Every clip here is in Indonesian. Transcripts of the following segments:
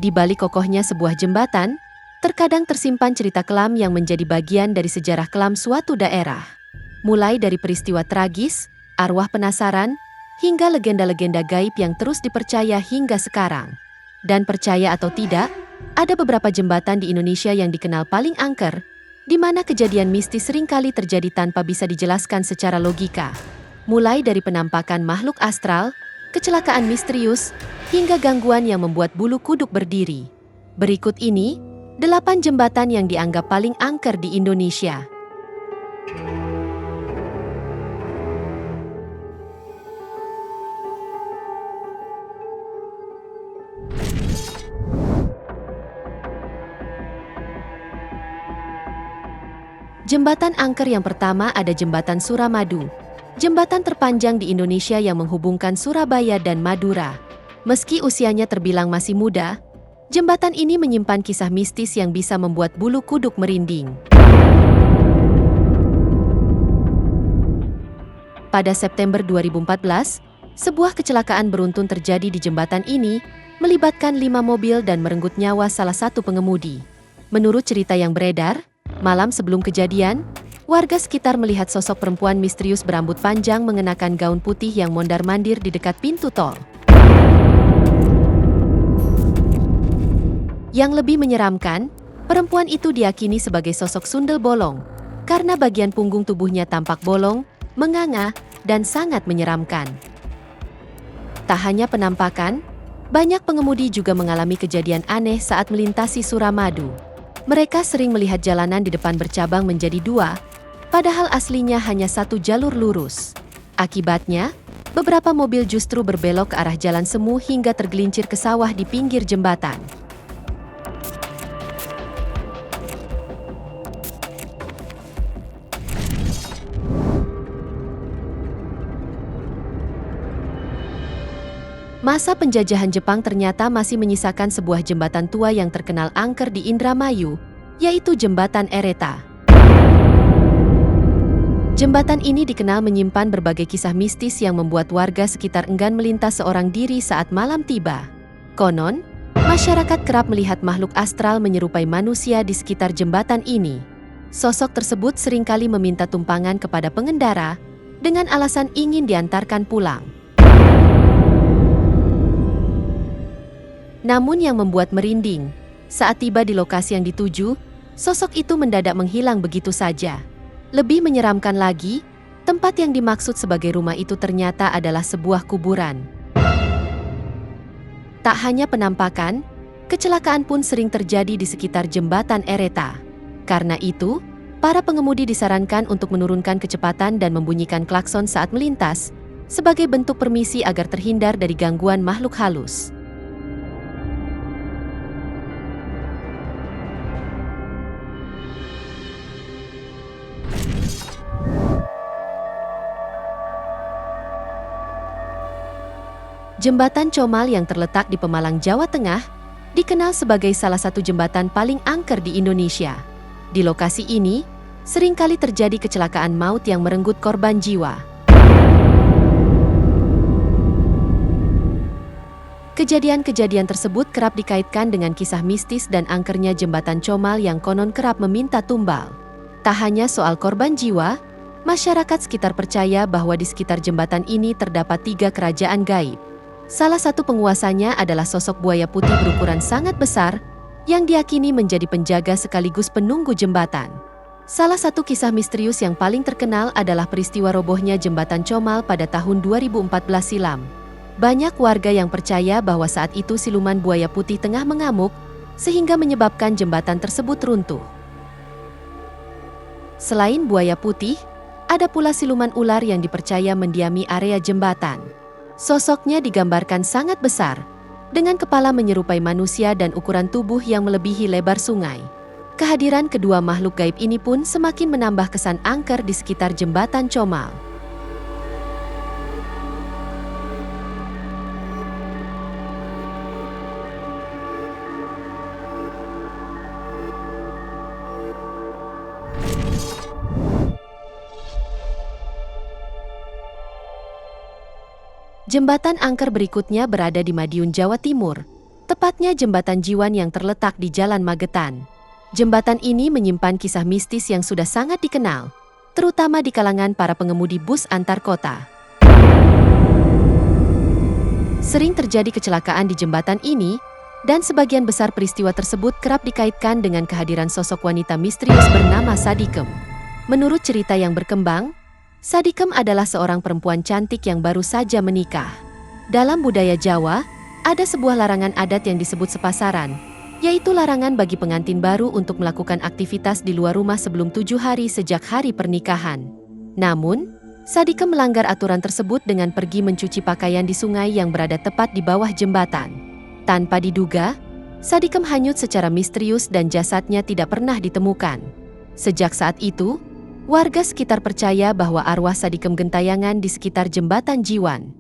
Di balik kokohnya sebuah jembatan, terkadang tersimpan cerita kelam yang menjadi bagian dari sejarah kelam suatu daerah. Mulai dari peristiwa tragis, arwah penasaran, hingga legenda-legenda gaib yang terus dipercaya hingga sekarang. Dan percaya atau tidak, ada beberapa jembatan di Indonesia yang dikenal paling angker, di mana kejadian mistis seringkali terjadi tanpa bisa dijelaskan secara logika. Mulai dari penampakan makhluk astral, kecelakaan misterius, hingga gangguan yang membuat bulu kuduk berdiri. Berikut ini, 8 jembatan yang dianggap paling angker di Indonesia. Jembatan angker yang pertama ada Jembatan Suramadu. Jembatan terpanjang di Indonesia yang menghubungkan Surabaya dan Madura. Meski usianya terbilang masih muda, jembatan ini menyimpan kisah mistis yang bisa membuat bulu kuduk merinding. Pada September 2014, sebuah kecelakaan beruntun terjadi di jembatan ini, melibatkan 5 mobil dan merenggut nyawa salah satu pengemudi. Menurut cerita yang beredar, malam sebelum kejadian, warga sekitar melihat sosok perempuan misterius berambut panjang mengenakan gaun putih yang mondar-mandir di dekat pintu tol. Yang lebih menyeramkan, perempuan itu diyakini sebagai sosok sundel bolong, karena bagian punggung tubuhnya tampak bolong, menganga, dan sangat menyeramkan. Tak hanya penampakan, banyak pengemudi juga mengalami kejadian aneh saat melintasi Suramadu. Mereka sering melihat jalanan di depan bercabang menjadi 2, padahal aslinya hanya 1 jalur lurus. Akibatnya, beberapa mobil justru berbelok ke arah jalan semu hingga tergelincir ke sawah di pinggir jembatan. Masa penjajahan Jepang ternyata masih menyisakan sebuah jembatan tua yang terkenal angker di Indramayu, yaitu Jembatan Ereta. Jembatan ini dikenal menyimpan berbagai kisah mistis yang membuat warga sekitar enggan melintas seorang diri saat malam tiba. Konon, masyarakat kerap melihat makhluk astral menyerupai manusia di sekitar jembatan ini. Sosok tersebut seringkali meminta tumpangan kepada pengendara, dengan alasan ingin diantarkan pulang. Namun yang membuat merinding, saat tiba di lokasi yang dituju, sosok itu mendadak menghilang begitu saja. Lebih menyeramkan lagi, tempat yang dimaksud sebagai rumah itu ternyata adalah sebuah kuburan. Tak hanya penampakan, kecelakaan pun sering terjadi di sekitar Jembatan Ereta. Karena itu, para pengemudi disarankan untuk menurunkan kecepatan dan membunyikan klakson saat melintas, sebagai bentuk permisi agar terhindar dari gangguan makhluk halus. Jembatan Comal yang terletak di Pemalang, Jawa Tengah, dikenal sebagai salah satu jembatan paling angker di Indonesia. Di lokasi ini, seringkali terjadi kecelakaan maut yang merenggut korban jiwa. Kejadian-kejadian tersebut kerap dikaitkan dengan kisah mistis dan angkernya jembatan Comal yang konon kerap meminta tumbal. Tak hanya soal korban jiwa, masyarakat sekitar percaya bahwa di sekitar jembatan ini terdapat 3 kerajaan gaib. Salah satu penguasanya adalah sosok buaya putih berukuran sangat besar, yang diyakini menjadi penjaga sekaligus penunggu jembatan. Salah satu kisah misterius yang paling terkenal adalah peristiwa robohnya jembatan Comal pada tahun 2014 silam. Banyak warga yang percaya bahwa saat itu siluman buaya putih tengah mengamuk, sehingga menyebabkan jembatan tersebut runtuh. Selain buaya putih, ada pula siluman ular yang dipercaya mendiami area jembatan. Sosoknya digambarkan sangat besar, dengan kepala menyerupai manusia dan ukuran tubuh yang melebihi lebar sungai. Kehadiran kedua makhluk gaib ini pun semakin menambah kesan angker di sekitar jembatan Comal. Jembatan angker berikutnya berada di Madiun, Jawa Timur, tepatnya Jembatan Jiwan yang terletak di Jalan Magetan. Jembatan ini menyimpan kisah mistis yang sudah sangat dikenal, terutama di kalangan para pengemudi bus antar kota. Sering terjadi kecelakaan di jembatan ini, dan sebagian besar peristiwa tersebut kerap dikaitkan dengan kehadiran sosok wanita misterius bernama Sadikem. Menurut cerita yang berkembang, Sadikem adalah seorang perempuan cantik yang baru saja menikah. Dalam budaya Jawa, ada sebuah larangan adat yang disebut sepasaran, yaitu larangan bagi pengantin baru untuk melakukan aktivitas di luar rumah sebelum 7 hari sejak hari pernikahan. Namun, Sadikem melanggar aturan tersebut dengan pergi mencuci pakaian di sungai yang berada tepat di bawah jembatan. Tanpa diduga, Sadikem hanyut secara misterius dan jasadnya tidak pernah ditemukan. Sejak saat itu, warga sekitar percaya bahwa arwah Sadikem gentayangan di sekitar Jembatan Jiwan.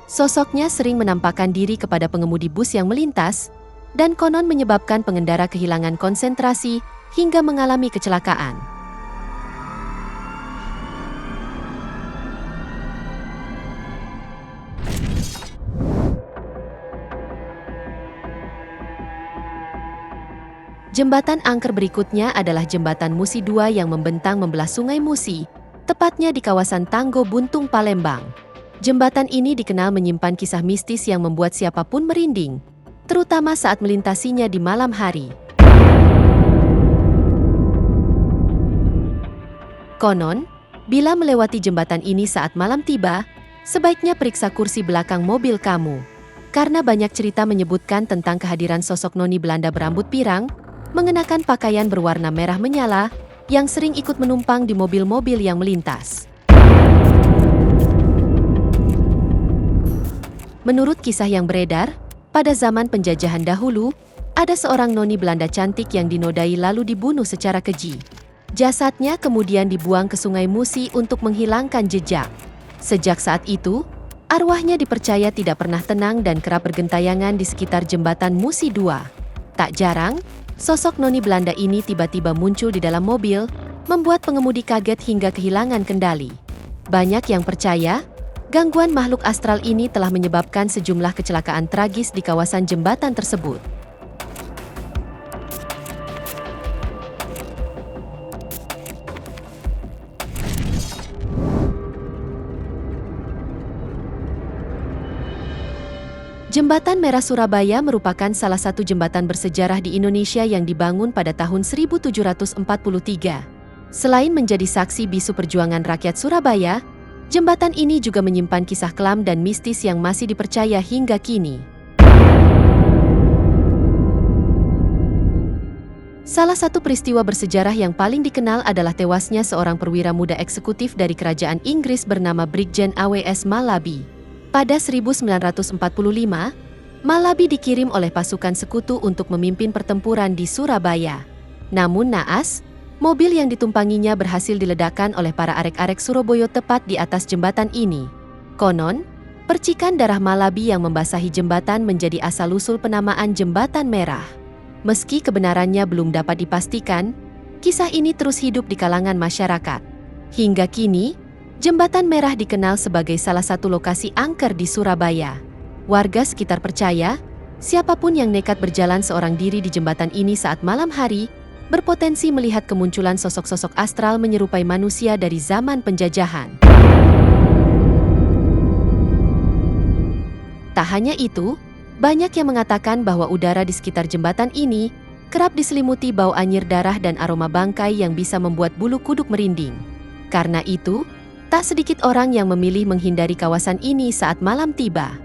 Sosoknya sering menampakkan diri kepada pengemudi bus yang melintas, dan konon menyebabkan pengendara kehilangan konsentrasi hingga mengalami kecelakaan. Jembatan angker berikutnya adalah Jembatan Musi II yang membentang membelah Sungai Musi, tepatnya di kawasan Tanggo Buntung, Palembang. Jembatan ini dikenal menyimpan kisah mistis yang membuat siapapun merinding, terutama saat melintasinya di malam hari. Konon, bila melewati jembatan ini saat malam tiba, sebaiknya periksa kursi belakang mobil kamu. Karena banyak cerita menyebutkan tentang kehadiran sosok noni Belanda berambut pirang, mengenakan pakaian berwarna merah menyala, yang sering ikut menumpang di mobil-mobil yang melintas. Menurut kisah yang beredar, pada zaman penjajahan dahulu, ada seorang noni Belanda cantik yang dinodai lalu dibunuh secara keji. Jasadnya kemudian dibuang ke Sungai Musi untuk menghilangkan jejak. Sejak saat itu, arwahnya dipercaya tidak pernah tenang dan kerap bergentayangan di sekitar Jembatan Musi II. Tak jarang, sosok noni Belanda ini tiba-tiba muncul di dalam mobil, membuat pengemudi kaget hingga kehilangan kendali. Banyak yang percaya, gangguan makhluk astral ini telah menyebabkan sejumlah kecelakaan tragis di kawasan jembatan tersebut. Jembatan Merah Surabaya merupakan salah satu jembatan bersejarah di Indonesia yang dibangun pada tahun 1743. Selain menjadi saksi bisu perjuangan rakyat Surabaya, jembatan ini juga menyimpan kisah kelam dan mistis yang masih dipercaya hingga kini. Salah satu peristiwa bersejarah yang paling dikenal adalah tewasnya seorang perwira muda eksekutif dari kerajaan Inggris bernama Brigjen A.W.S. Malabi. Pada 1945, Malabi dikirim oleh pasukan sekutu untuk memimpin pertempuran di Surabaya. Namun naas, mobil yang ditumpanginya berhasil diledakkan oleh para arek-arek Surabaya tepat di atas jembatan ini. Konon, percikan darah Malabi yang membasahi jembatan menjadi asal-usul penamaan Jembatan Merah. Meski kebenarannya belum dapat dipastikan, kisah ini terus hidup di kalangan masyarakat. Hingga kini, Jembatan Merah dikenal sebagai salah satu lokasi angker di Surabaya. Warga sekitar percaya, siapapun yang nekat berjalan seorang diri di jembatan ini saat malam hari, berpotensi melihat kemunculan sosok-sosok astral menyerupai manusia dari zaman penjajahan. Tak hanya itu, banyak yang mengatakan bahwa udara di sekitar jembatan ini kerap diselimuti bau anyir darah dan aroma bangkai yang bisa membuat bulu kuduk merinding. Karena itu, tak sedikit orang yang memilih menghindari kawasan ini saat malam tiba.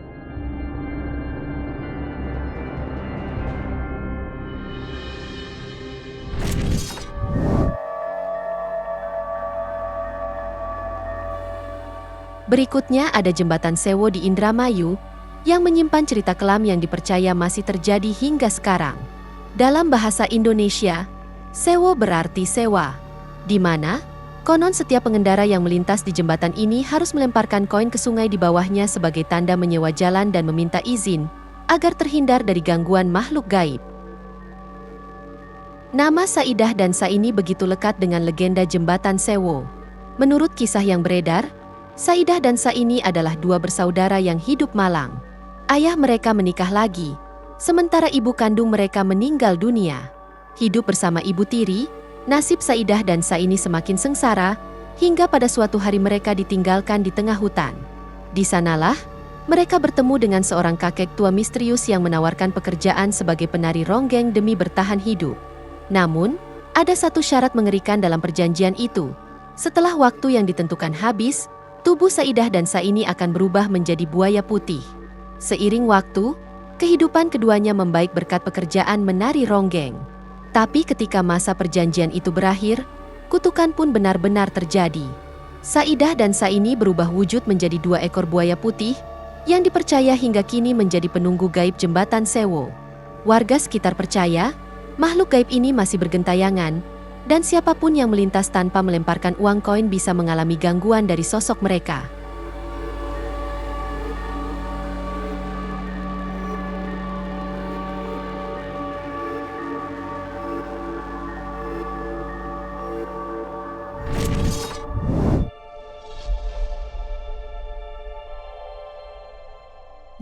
Berikutnya ada Jembatan Sewo di Indramayu, yang menyimpan cerita kelam yang dipercaya masih terjadi hingga sekarang. Dalam bahasa Indonesia, Sewo berarti sewa, di mana konon setiap pengendara yang melintas di jembatan ini harus melemparkan koin ke sungai di bawahnya sebagai tanda menyewa jalan dan meminta izin, agar terhindar dari gangguan makhluk gaib. Nama Saidah dan Saini begitu lekat dengan legenda Jembatan Sewo. Menurut kisah yang beredar, Saidah dan Saini adalah dua bersaudara yang hidup malang. Ayah mereka menikah lagi, sementara ibu kandung mereka meninggal dunia. Hidup bersama ibu tiri, nasib Saidah dan Saini semakin sengsara, hingga pada suatu hari mereka ditinggalkan di tengah hutan. Di sanalah, mereka bertemu dengan seorang kakek tua misterius yang menawarkan pekerjaan sebagai penari ronggeng demi bertahan hidup. Namun, ada satu syarat mengerikan dalam perjanjian itu. Setelah waktu yang ditentukan habis, tubuh Saidah dan Saini akan berubah menjadi buaya putih. Seiring waktu, kehidupan keduanya membaik berkat pekerjaan menari ronggeng. Tapi ketika masa perjanjian itu berakhir, kutukan pun benar-benar terjadi. Saidah dan Saini berubah wujud menjadi dua ekor buaya putih yang dipercaya hingga kini menjadi penunggu gaib jembatan Sewo. Warga sekitar percaya, makhluk gaib ini masih bergentayangan, dan siapapun yang melintas tanpa melemparkan uang koin bisa mengalami gangguan dari sosok mereka.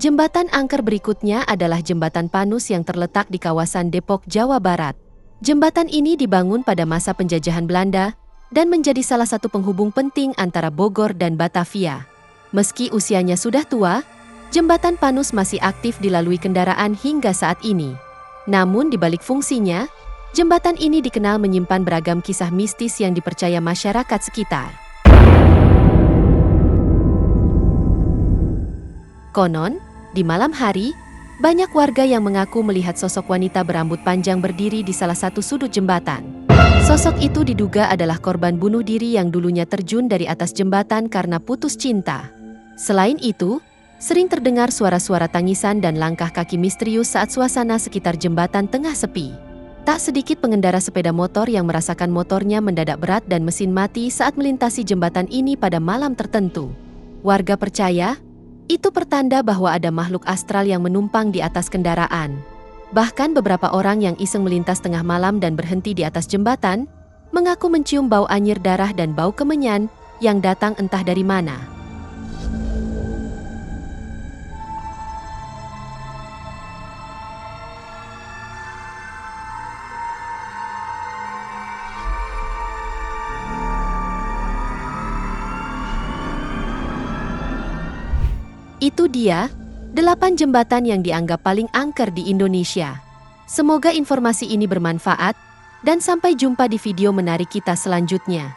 Jembatan angker berikutnya adalah Jembatan Panus yang terletak di kawasan Depok, Jawa Barat. Jembatan ini dibangun pada masa penjajahan Belanda dan menjadi salah satu penghubung penting antara Bogor dan Batavia. Meski usianya sudah tua, Jembatan Panus masih aktif dilalui kendaraan hingga saat ini. Namun di balik fungsinya, jembatan ini dikenal menyimpan beragam kisah mistis yang dipercaya masyarakat sekitar. Konon, di malam hari, banyak warga yang mengaku melihat sosok wanita berambut panjang berdiri di salah satu sudut jembatan. Sosok itu diduga adalah korban bunuh diri yang dulunya terjun dari atas jembatan karena putus cinta. Selain itu, sering terdengar suara-suara tangisan dan langkah kaki misterius saat suasana sekitar jembatan tengah sepi. Tak sedikit pengendara sepeda motor yang merasakan motornya mendadak berat dan mesin mati saat melintasi jembatan ini pada malam tertentu. Warga percaya, itu pertanda bahwa ada makhluk astral yang menumpang di atas kendaraan. Bahkan beberapa orang yang iseng melintas tengah malam dan berhenti di atas jembatan, mengaku mencium bau anyir darah dan bau kemenyan yang datang entah dari mana. Itu dia, 8 jembatan yang dianggap paling angker di Indonesia. Semoga informasi ini bermanfaat, dan sampai jumpa di video menarik kita selanjutnya.